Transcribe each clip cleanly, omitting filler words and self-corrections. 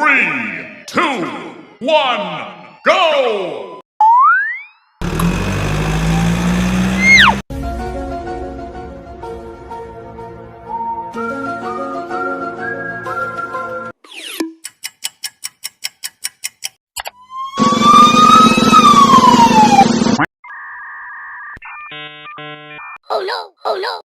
3, 2, 1, go! Oh no! Oh no!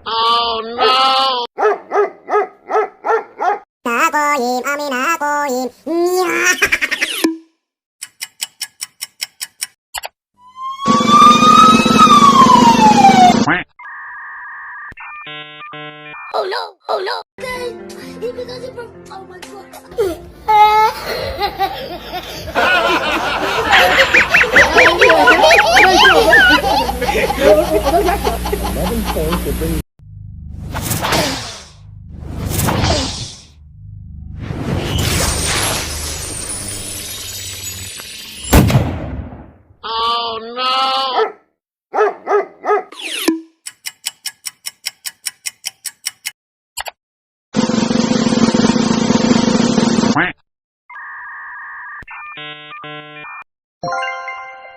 Oh no! 나고임 아미 나고임 Oh no! Oh no! Oh my god! Oh no!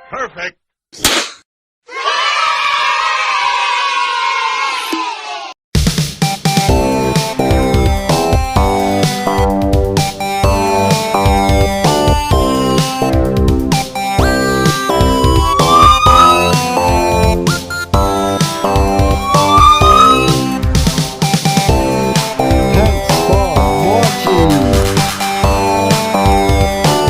Perfect.